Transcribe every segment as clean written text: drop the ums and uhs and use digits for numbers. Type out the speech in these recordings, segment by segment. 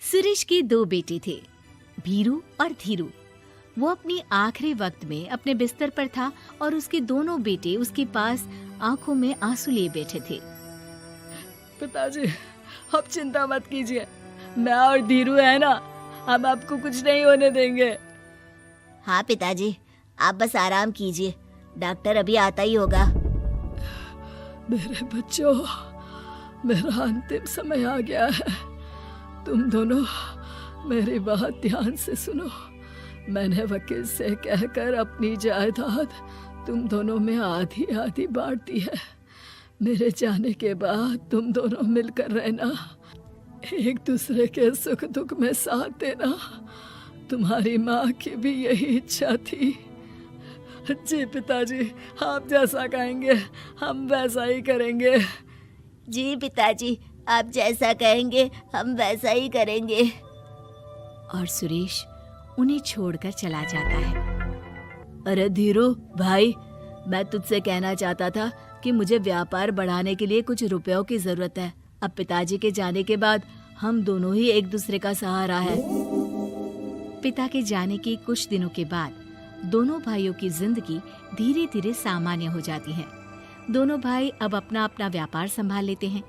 सुरेश के दो बेटे थे, भीरू और धीरू। वो अपनी आखिरी वक्त में अपने बिस्तर पर था और उसके दोनों बेटे उसके पास आंखों में आंसू लिए बैठे थे। पिताजी, आप चिंता मत कीजिए, मैं और धीरू है ना, हम आपको कुछ नहीं होने देंगे। हाँ पिताजी, आप बस आराम कीजिए, डॉक्टर अभी आता ही होगा। मेरे बच्चों, मेरा अंतिम समय आ गया है। तुम दोनों मेरी बात ध्यान से सुनो। मैंने वकील से कहकर अपनी जायदाद तुम दोनों में आधी आधी बांट दी है। मेरे जाने के बाद तुम दोनों मिलकर रहना, एक दूसरे के सुख दुख में साथ देना। तुम्हारी माँ की भी यही इच्छा थी। जी पिताजी, आप जैसा कहेंगे हम वैसा ही करेंगे। जी पिताजी, आप जैसा कहेंगे हम वैसा ही करेंगे। और सुरेश उन्हें छोड़कर चला जाता है। अरे धीरू भाई, मैं तुझसे कहना चाहता था कि मुझे व्यापार बढ़ाने के लिए कुछ रुपयों की जरूरत है। अब पिताजी के जाने के बाद हम दोनों ही एक दूसरे का सहारा है। पिता के जाने के कुछ दिनों के बाद दोनों भाइयों की जिंदगी धीरे धीरे सामान्य हो जाती है। दोनों भाई अब अपना अपना व्यापार संभाल लेते हैं।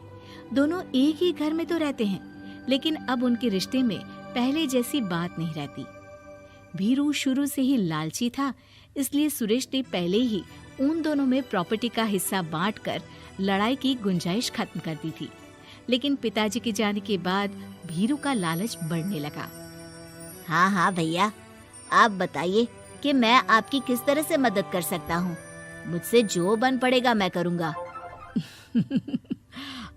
दोनों एक ही घर में तो रहते हैं, लेकिन अब उनके रिश्ते में पहले जैसी बात नहीं रहती। भीरू शुरू से ही लालची था, इसलिए सुरेश ने पहले ही उन दोनों में प्रॉपर्टी का हिस्सा बांटकर लड़ाई की गुंजाइश खत्म कर दी थी। लेकिन पिताजी के जाने के बाद भीरू का लालच बढ़ने लगा। हाँ हाँ भैया, आप बताइए कि मैं आपकी किस तरह से मदद कर सकता हूँ। मुझसे जो बन पड़ेगा मैं करूँगा।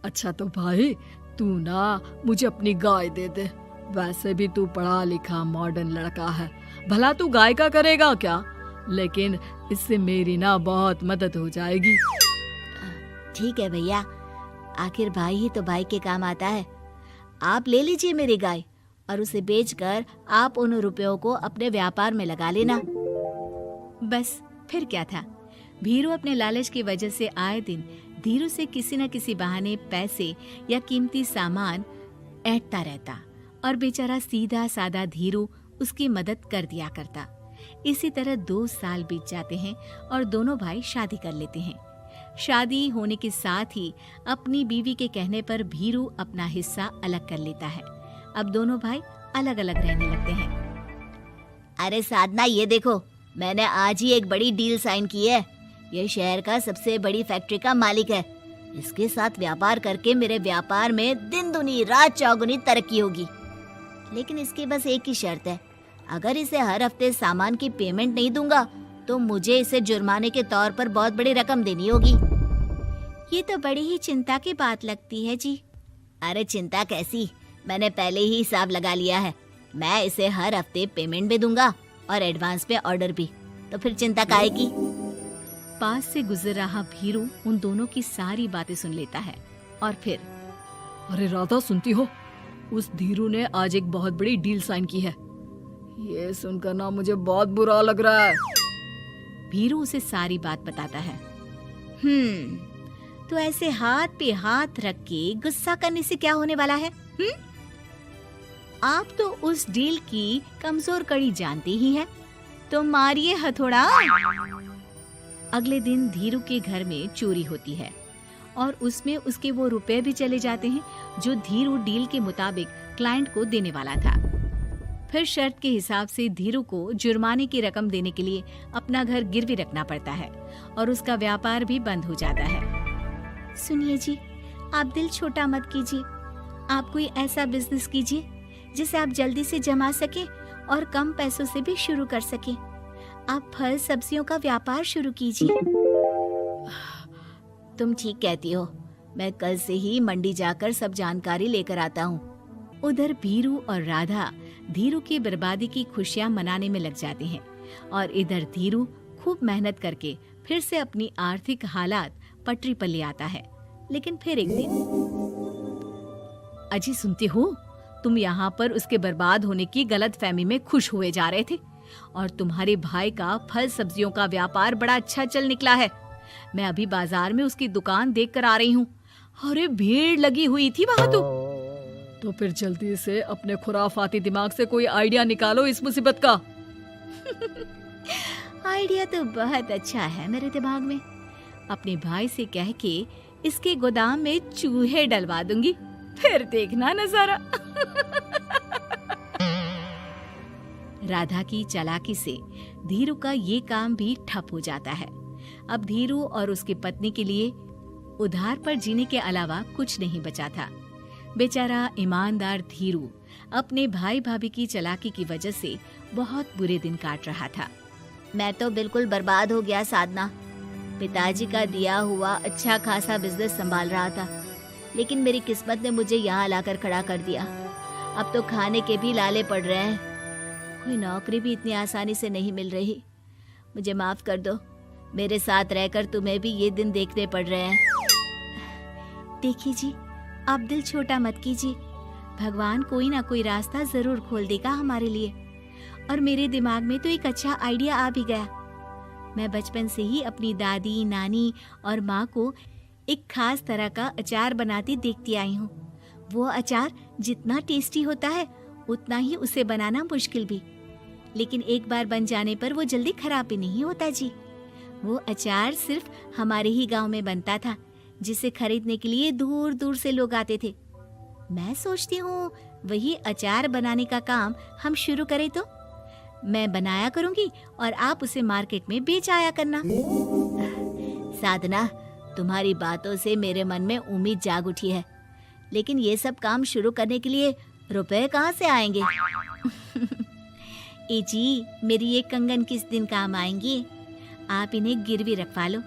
अच्छा तो भाई, तू ना मुझे अपनी गाय दे दे। वैसे भी तू पढ़ा लिखा मॉडर्न लड़का है, भला तू गाय का करेगा क्या? लेकिन इससे मेरी ना बहुत मदद हो जाएगी। ठीक है भैया, आखिर भाई ही तो भाई के काम आता है। आप ले लीजिए मेरी गाय और उसे बेचकर आप उन रुपयों को अपने व्यापार में लगा लेना। बस फिर क्या था, भीरू अपने लालच की वजह से आए दिन धीरू से किसी न किसी बहाने पैसे या कीमती सामान ऐंठता रहता और बेचारा सीधा सादा धीरू उसकी मदद कर दिया करता। इसी तरह 2 साल बीत जाते हैं और दोनों भाई शादी कर लेते हैं। शादी होने के साथ ही अपनी बीवी के कहने पर भीरू अपना हिस्सा अलग कर लेता है। अब दोनों भाई अलग अलग रहने लगते हैं। अरे साधना, ये देखो, मैंने आज ही एक बड़ी डील साइन की है। ये शहर का सबसे बड़ी फैक्ट्री का मालिक है। इसके साथ व्यापार करके मेरे व्यापार में दिन दुनी रात चौगुनी तरक्की होगी। लेकिन इसकी बस एक ही शर्त है, अगर इसे हर हफ्ते सामान की पेमेंट नहीं दूंगा तो मुझे इसे जुर्माने के तौर पर बहुत बड़ी रकम देनी होगी। ये तो बड़ी ही चिंता की बात लगती है जी। अरे चिंता कैसी, मैंने पहले ही हिसाब लगा लिया है। मैं इसे हर हफ्ते पेमेंट भी दूंगा और एडवांस पे ऑर्डर भी, तो फिर चिंता काहे की। पास से गुजर रहा भीरू उन दोनों की सारी बातें सुन लेता है और फिर, अरे राधा, सुनती हो? उस धीरू ने आज एक बहुत बड़ी डील साइन की है। ये सुनकर ना मुझे बहुत बुरा लग रहा है। भीरू उसे सारी बात बताता है। तो ऐसे हाथ पे हाथ रख के गुस्सा करने से क्या होने वाला है? आप तो उस डील की कमजोर कड़ी जानते ही हैं, तो मारिए हथौड़ा। अगले दिन धीरू के घर में चोरी होती है और उसमें उसके वो रुपए भी चले जाते हैं जो धीरू डील के मुताबिक क्लाइंट को देने वाला था। फिर शर्त के हिसाब से धीरू को जुर्माने की रकम देने के लिए अपना घर गिरवी रखना पड़ता है और उसका व्यापार भी बंद हो जाता है। सुनिए जी, आप दिल छोटा मत कीजिए। आप कोई ऐसा बिजनेस कीजिए जिसे आप जल्दी से जमा सके और कम पैसों से भी शुरू कर सके। आप फल सब्जियों का व्यापार शुरू कीजिए। तुम ठीक कहती हो, मैं कल से ही मंडी जाकर सब जानकारी लेकर आता हूँ। उधर भीरू और राधा धीरू की बर्बादी की खुशियां मनाने में लग जाते हैं और इधर धीरू खूब मेहनत करके फिर से अपनी आर्थिक हालात पटरी पर ले आता है। लेकिन फिर एक दिन, अजी सुनती हो, तुम यहाँ पर उसके बर्बाद होने की गलतफहमी में खुश हुए जा रहे थे और तुम्हारे भाई का फल सब्जियों का व्यापार बड़ा अच्छा चल निकला है। मैं अभी बाजार में उसकी दुकान देख कर आ रही हूँ। अरे भीड़ लगी हुई थी वहां तो। तो फिर जल्दी से अपने खुराफाती दिमाग से कोई आइडिया निकालो इस मुसीबत का। आइडिया तो बहुत अच्छा है मेरे दिमाग में। अपने भाई से कह के इसके गोदाम में चूहे डलवा दूंगी, फिर देखना नजारा। राधा की चालाकी से धीरू का ये काम भी ठप हो जाता है। अब धीरू और उसकी पत्नी के लिए उधार पर जीने के अलावा कुछ नहीं बचा था। बेचारा ईमानदार धीरू अपने भाई भाभी की चालाकी की वजह से बहुत बुरे दिन काट रहा था। मैं तो बिल्कुल बर्बाद हो गया साधना। पिताजी का दिया हुआ अच्छा खासा बिजनेस संभाल रहा था, लेकिन मेरी किस्मत ने मुझे यहाँ लाकर खड़ा कर दिया। अब तो खाने के भी लाले पड़ रहे हैं। कोई नौकरी भी इतनी आसानी से नहीं मिल रही। मुझे माफ कर दो, मेरे साथ रहकर तुम्हें भी ये दिन देखने पड़ रहे हैं। देखिए जी, आप दिल छोटा मत कीजिए। भगवान कोई ना कोई रास्ता जरूर खोल देगा हमारे लिए। और मेरे दिमाग में तो एक अच्छा आइडिया आ भी गया। मैं बचपन से ही अपनी दादी, नानी और माँ को एक खास तरह का अचार बनाती देखती आई हूँ। वो अचार जितना टेस्टी होता है उतना ही उसे बनाना मुश्किल भी, लेकिन एक बार बन जाने पर वो जल्दी खराब भी नहीं होता जी। वो अचार सिर्फ हमारे ही गांव में बनता था, जिसे खरीदने के लिए दूर दूर से लोग आते थे। मैं सोचती हूँ वही अचार बनाने का काम हम शुरू करें तो। मैं बनाया करूंगी और आप उसे मार्केट में बेच आया करना। साधना, तुम्हारी बातों से मेरे मन में उम्मीद जाग उठी है, लेकिन ये सब काम शुरू करने के लिए रुपए कहाँ से आएंगे? ए जी, मेरी ये कंगन किस दिन काम आएंगी? आप इन्हें गिरवी रखवा लो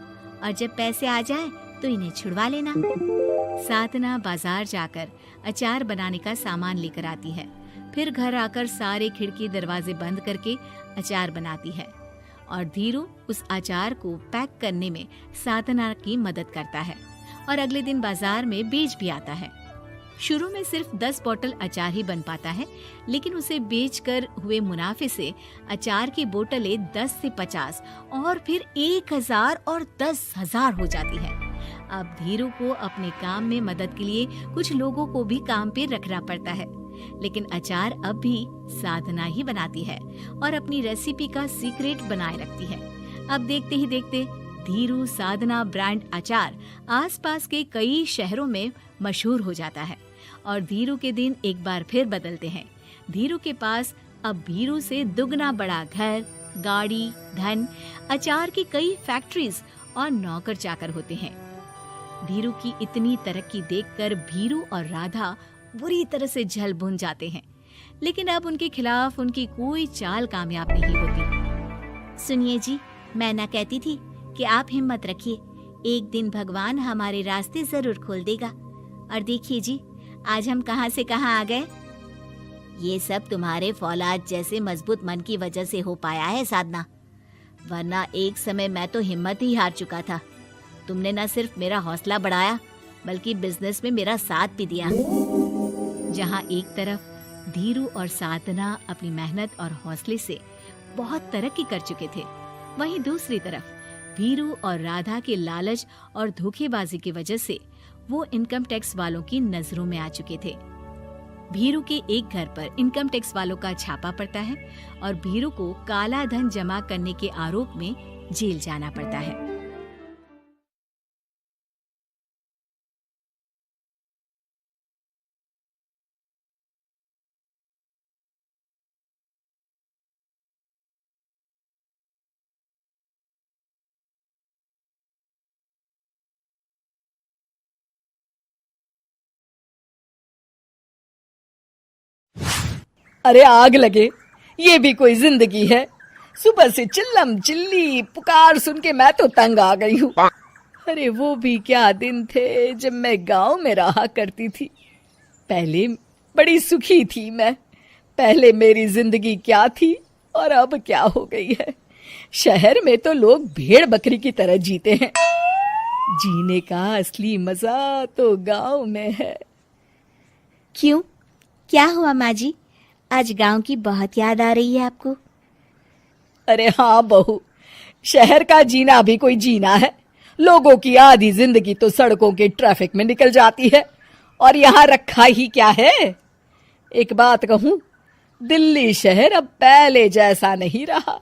और जब पैसे आ जाए तो इन्हें छुड़वा लेना। साधना बाजार जाकर अचार बनाने का सामान लेकर आती है। फिर घर आकर सारे खिड़की दरवाजे बंद करके अचार बनाती है और धीरू उस अचार को पैक करने में साधना की मदद करता है और अगले दिन बाजार में बेच भी आता है। शुरू में सिर्फ 10 बोतल अचार ही बन पाता है, लेकिन उसे बेचकर हुए मुनाफे से अचार की बोतलें 10 से 50 और फिर 1000 और 10,000 हो जाती है। अब धीरू को अपने काम में मदद के लिए कुछ लोगों को भी काम पे रखना पड़ता है, लेकिन अचार अब भी साधना ही बनाती है और अपनी रेसिपी का सीक्रेट बनाए रखती है। अब देखते ही देखते धीरू साधना ब्रांड अचार आसपास के कई शहरों में मशहूर हो जाता है और धीरू के दिन एक बार फिर बदलते हैं। धीरू के पास अब भीरू से दुगना बड़ा घर, गाड़ी, धन, अचार की कई फैक्ट्रीज और नौकर चाकर होते हैं। धीरू की इतनी तरक्की देखकर भीरू और राधा बुरी तरह से जल भुन जाते हैं, लेकिन अब उनके खिलाफ उनकी कोई चाल कामयाब नहीं होती। सुनिए जी, मैं ना कहती थी कि आप हिम्मत रखिए, एक दिन भगवान हमारे रास्ते जरूर खोल देगा। और देखिए जी, आज हम कहां से कहां आ गए। ये सब तुम्हारे फौलाद जैसे मजबूत मन की वजह से हो पाया है साधना, वरना एक समय मैं तो हिम्मत ही हार चुका था। तुमने न सिर्फ मेरा हौसला बढ़ाया, बल्कि बिजनेस में मेरा साथ भी दिया। जहां एक तरफ धीरू और साधना अपनी मेहनत और हौसले से बहुत तरक्की कर चुके थे, वहीं दूसरी तरफ भीरू और राधा के लालच और धोखेबाजी की वजह से वो इनकम टैक्स वालों की नजरों में आ चुके थे। भीरू के एक घर पर इनकम टैक्स वालों का छापा पड़ता है और भीरू को काला धन जमा करने के आरोप में जेल जाना पड़ता है। अरे आग लगे, ये भी कोई जिंदगी है। सुबह से चिल्लम चिल्ली पुकार सुन के मैं तो तंग आ गई हूँ। अरे वो भी क्या दिन थे जब मैं गांव में रहा करती थी। पहले बड़ी सुखी थी मैं। पहले मेरी जिंदगी क्या थी और अब क्या हो गई है। शहर में तो लोग भेड़ बकरी की तरह जीते हैं। जीने का असली मजा तो गांव में है। क्यों, क्या हुआ माँ जी? आज गांव की बहुत याद आ रही है आपको? अरे हाँ बहू, शहर का जीना भी कोई जीना है। लोगों की आधी जिंदगी तो सड़कों के ट्रैफिक में निकल जाती है और यहाँ रखा ही क्या है। एक बात कहूं, दिल्ली शहर अब पहले जैसा नहीं रहा।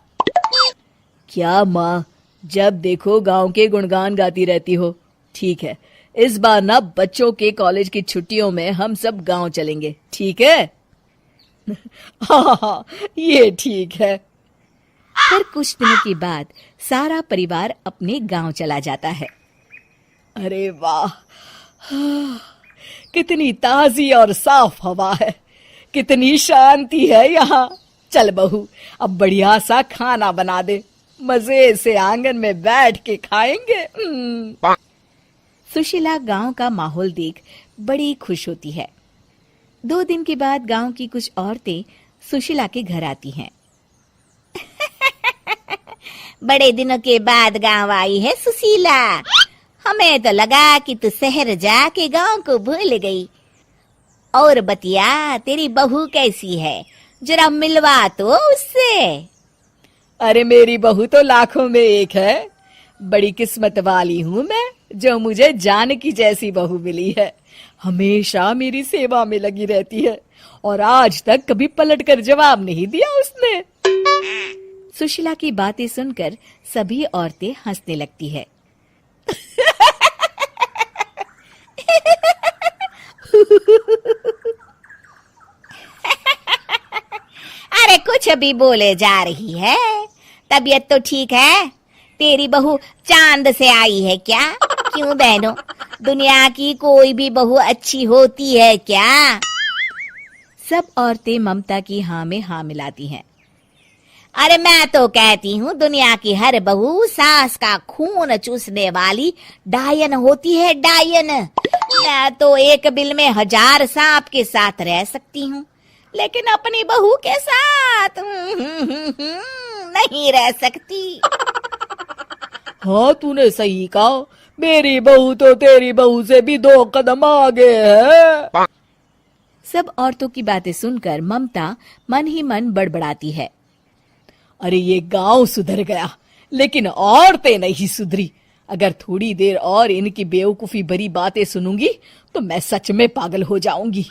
क्या माँ, जब देखो गांव के गुणगान गाती रहती हो। ठीक है, इस बार ना बच्चों के कॉलेज की छुट्टियों में हम सब गांव चलेंगे, ठीक है? हाँ, ये ठीक है। फिर कुछ दिनों के बाद सारा परिवार अपने गांव चला जाता है। अरे वाह, कितनी ताजी और साफ हवा है, कितनी शांति है यहाँ। चल बहू, अब बढ़िया सा खाना बना दे, मजे से आंगन में बैठ के खाएंगे। सुशीला गांव का माहौल देख बड़ी खुश होती है। 2 दिन के बाद गांव की कुछ औरतें सुशीला के घर आती हैं। बड़े दिनों के बाद गांव आई है सुशीला। हमें तो लगा कि तू शहर जाके गांव को भूल गई। और बतिया, तेरी बहू कैसी है? जरा मिलवा तो उससे। अरे मेरी बहू तो लाखों में एक है। बड़ी किस्मत वाली हूँ मैं जो मुझे जानकी जैसी बहू मिली है। हमेशा मेरी सेवा में लगी रहती है और आज तक कभी पलट कर जवाब नहीं दिया उसने। सुशीला की बातें सुनकर सभी औरतें हंसने लगती है। अरे कुछ भी बोले जा रही है। तबीयत तो ठीक है? तेरी बहू चांद से आई है क्या? क्यों बहनों, दुनिया की कोई भी बहू अच्छी होती है क्या? सब औरतें ममता की हाँ में हाँ मिलाती हैं। अरे मैं तो कहती हूँ दुनिया की हर बहू सास का खून चूसने वाली डायन होती है, डायन। मैं तो एक बिल में 1000 सांप के साथ रह सकती हूँ, लेकिन अपनी बहू के साथ नहीं रह सकती। हाँ, तूने सही कहा। मेरी बहू तो तेरी बहू से भी 2 कदम आगे है। सब औरतों की बातें सुनकर ममता मन ही मन बड़बड़ाती है। अरे ये गांव सुधर गया, लेकिन औरतें नहीं सुधरी। अगर थोड़ी देर और इनकी बेवकूफी भरी बातें सुनूंगी तो मैं सच में पागल हो जाऊंगी।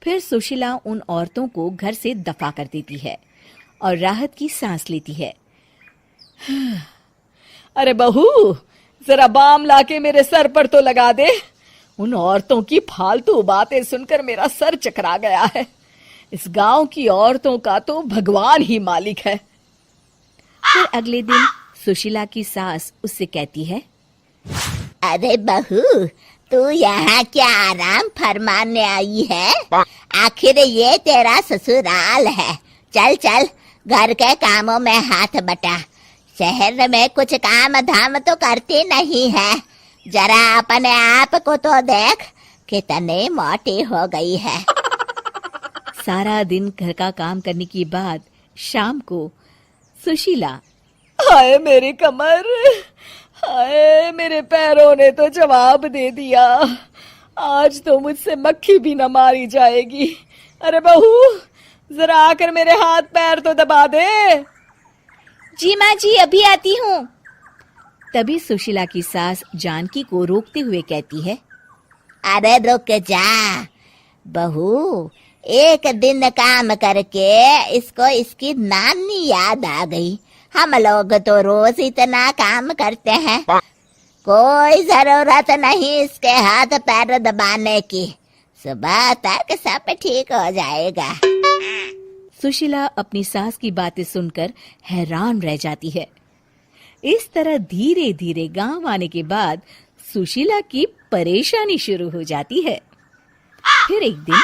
फिर सुशीला उन औरतों को घर से दफा कर देती है और राहत की सांस लेती है। अरे बहू, जरा बाम लाके मेरे सर पर तो लगा दे। उन औरतों की फालतू बातें सुनकर मेरा सर चकरा गया है। इस गांव की औरतों का तो भगवान ही मालिक है। फिर अगले दिन सुशीला की सास उससे कहती है, अरे बहू, तू यहाँ क्या आराम फरमाने आई है? आखिर ये तेरा ससुराल है। चल चल, घर के कामों में हाथ बटा। शहर में कुछ काम धाम तो करती नहीं है। जरा अपने आप को तो देख, कितने मोटी हो गई है। सारा दिन घर का काम करने के बाद शाम को सुशीला, हाय मेरी कमर, हाय मेरे पैरों ने तो जवाब दे दिया। आज तो मुझसे मक्खी भी न मारी जाएगी। अरे बहू, जरा आकर मेरे हाथ पैर तो दबा दे। जी माँ जी, अभी आती हूँ। तभी सुशीला की सास जानकी को रोकते हुए कहती है, अरे रुक जा बहू, एक दिन काम करके इसको इसकी नानी याद आ गई। हम लोग तो रोज इतना काम करते हैं, कोई जरूरत नहीं इसके हाथ पैर दबाने की। सुबह तक सब ठीक हो जाएगा। सुशीला अपनी सास की बातें सुनकर हैरान रह जाती है। इस तरह धीरे धीरे गांव आने के बाद सुशीला की परेशानी शुरू हो जाती है। फिर एक दिन,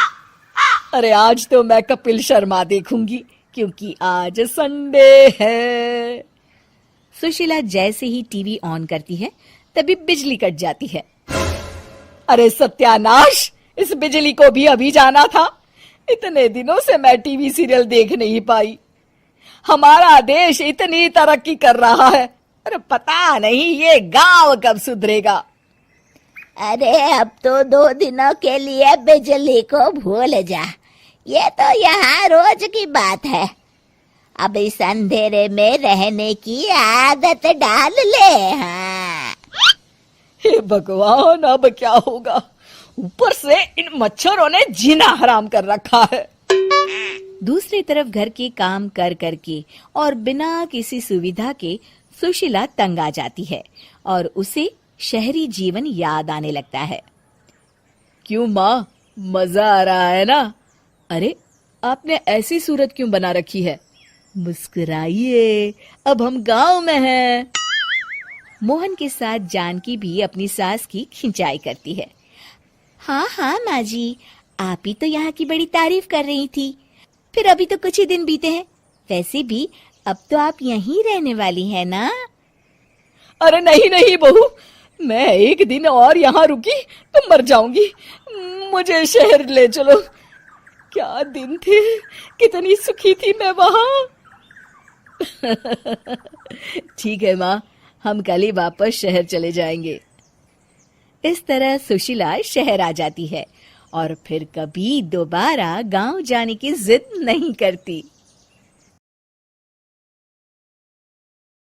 अरे आज तो मैं कपिल शर्मा देखूंगी, क्योंकि आज संडे है। सुशीला जैसे ही टीवी ऑन करती है तभी बिजली कट जाती है। अरे सत्यानाश, इस बिजली को भी अभी जाना था। इतने दिनों से मैं टीवी सीरियल देख नहीं पाई। हमारा देश इतनी तरक्की कर रहा है, अरे पता नहीं ये गांव कब सुधरेगा। अरे अब तो 2 दिनों के लिए बिजली को भूल जा, ये तो यहाँ रोज की बात है। अब इस अंधेरे में रहने की आदत डाल ले। हाँ। हे भगवान, अब क्या होगा? ऊपर से इन मच्छरों ने जीना हराम कर रखा है। दूसरी तरफ घर के काम कर करके और बिना किसी सुविधा के सुशीला तंग आ जाती है और उसे शहरी जीवन याद आने लगता है। क्यों माँ, मजा आ रहा है ना? अरे आपने ऐसी सूरत क्यों बना रखी है? मुस्कुराइए, अब हम गांव में हैं। मोहन के साथ जानकी भी अपनी सास की खिंचाई करती है। हाँ हाँ माँ जी, आप ही तो यहाँ की बड़ी तारीफ कर रही थी। फिर अभी तो कुछ ही दिन बीते हैं, वैसे भी अब तो आप यहीं रहने वाली है ना? अरे नहीं नहीं बहू, मैं एक दिन और यहाँ रुकी तो मर जाऊंगी। मुझे शहर ले चलो। क्या दिन थे, कितनी सुखी थी मैं वहां। ठीक है माँ, हम कल ही वापस शहर चले जाएंगे। इस तरह सुशीला शहर आ जाती है और फिर कभी दोबारा गांव जाने की जिद नहीं करती।